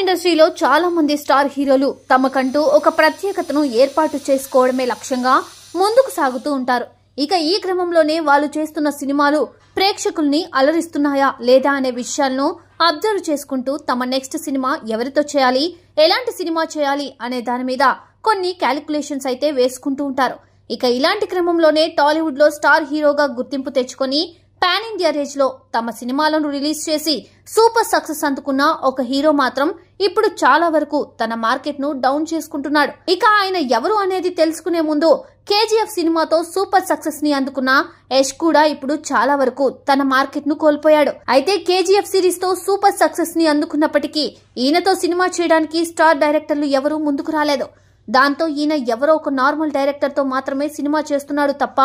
ఇండస్ట్రీలో చాలా మంది స్టార్ హీరోలు తమకంటూ ఒక ప్రత్యేకతను ఏర్పాటు చేసుకోవడమే లక్ష్యంగా ముందుకు సాగుతూ ఉంటారు. ఇక ఈ క్రమంలోనే వాళ్ళు చేస్తున్న సినిమాలు ప్రేక్షకుల్ని అలరిస్తున్నాయా లేదా అనే విషయాలను అబ్జర్వ్ చేసుకుంటూ తమ నెక్స్ట్ సినిమా ఎవరితో చేయాలి, ఎలాంటి సినిమా చేయాలి అనే దాని మీద కొన్ని క్యాలిక్యులేషన్స్ అయితే వేసుకుంటూ ఉంటారు. ఇక ఇలాంటి క్రమంలోనే టాలీవుడ్ లో స్టార్ హీరోగా గుర్తింపు తెచ్చుకొని పాన్ ఇండియా రేంజ్ లో తమ సినిమాలను రిలీజ్ చేసి సూపర్ సక్సెస్ అందుకున్న ఒక హీరో మాత్రం ఇప్పుడు చాలా వరకు తన మార్కెట్ ను డౌన్ చేసుకుంటున్నాడు. ఇక ఆయన ఎవరు అనేది తెలుసుకునే ముందు కేజీఎఫ్ సినిమాతో సూపర్ సక్సెస్ ని అందుకున్న యష్ కూడా ఇప్పుడు చాలా వరకు తన మార్కెట్ ను కోల్పోయాడు. అయితే కేజీఎఫ్ సిరీస్ తో సూపర్ సక్సెస్ ని అందుకున్నప్పటికీ ఈయనతో సినిమా చేయడానికి స్టార్ డైరెక్టర్లు ఎవరూ ముందుకు రాలేదు. దాంతో ఈయన ఎవరో ఒక నార్మల్ డైరెక్టర్ తో మాత్రమే సినిమా చేస్తున్నాడు తప్ప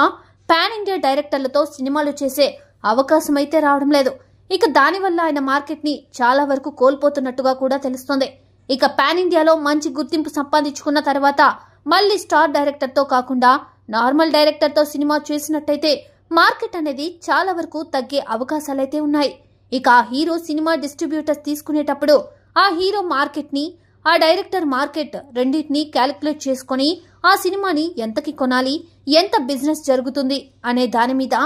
పాన్ ఇండియా డైరెక్టర్లతో సినిమాలు చేసే అవకాశం అయితే రావడం లేదు. ఇక దానివల్ల ఆయన మార్కెట్ ని చాలా వరకు కోల్పోతున్నట్టుగా కూడా తెలుస్తోంది. ఇక పాన్ ఇండియాలో మంచి గుర్తింపు సంపాదించుకున్న తర్వాత మళ్లీ స్టార్ డైరెక్టర్ తో కాకుండా నార్మల్ డైరెక్టర్ తో సినిమా చేసినట్టయితే మార్కెట్ అనేది చాలా వరకు తగ్గే అవకాశాలైతే ఉన్నాయి. ఇక ఆ హీరో సినిమా డిస్ట్రిబ్యూటర్స్ తీసుకునేటప్పుడు ఆ హీరో మార్కెట్ ని, ఆ డైరెక్టర్ మార్కెట్ రెండింటినీ క్యాలిక్యులేట్ చేసుకుని ఆ సినిమాని ఎంతకి కొనాలి, ఎంత బిజినెస్ జరుగుతుంది అనే దాని మీద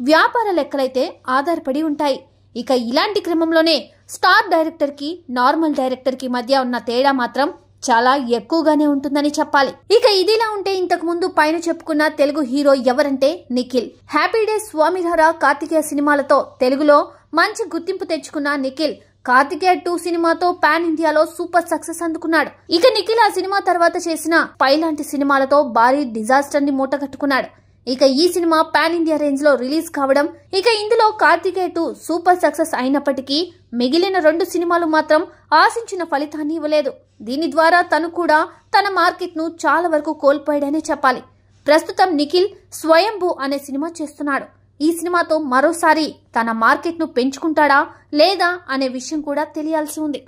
వ్యాపార లెక్కలైతే ఆధారపడి ఉంటాయి. ఇక ఇలాంటి క్రమంలోనే స్టార్ డైరెక్టర్ కి నార్మల్ డైరెక్టర్ కి మధ్య ఉన్న తేడా మాత్రం చాలా ఎక్కువగానే ఉంటుందని చెప్పాలి. ఇక ఇదిలా ఉంటే ఇంతకు ముందు పైన చెప్పుకున్న తెలుగు హీరో ఎవరంటే నిఖిల్. హ్యాపీ డేస్, స్వామిధార, కార్తికేయ సినిమాలతో తెలుగులో మంచి గుర్తింపు తెచ్చుకున్న నిఖిల్ కార్తికేయ 2 సినిమాతో పాన్ ఇండియాలో సూపర్ సక్సెస్ అందుకున్నాడు. ఇక నిఖిల్ ఆ సినిమా తర్వాత చేసిన పై లాంటి సినిమాలతో భారీ డిజాస్టర్ ని మూటగట్టుకున్నాడు. ఇక ఈ సినిమా పాన్ ఇండియా రేంజ్ లో రిలీజ్ కావడం, ఇక ఇందులో కార్తికేయ 2 సూపర్ సక్సెస్ అయినప్పటికీ మిగిలిన 2 సినిమాలు మాత్రం ఆశించిన ఫలితాన్ని ఇవ్వలేదు. దీని ద్వారా తను కూడా తన మార్కెట్ ను చాలా వరకు కోల్పోయాడనే చెప్పాలి. ప్రస్తుతం నిఖిల్ స్వయంభూ అనే సినిమా చేస్తున్నాడు. ఈ సినిమాతో మరోసారి తన మార్కెట్ ను పెంచుకుంటాడా లేదా అనే విషయం కూడా తెలియాల్సి ఉంది.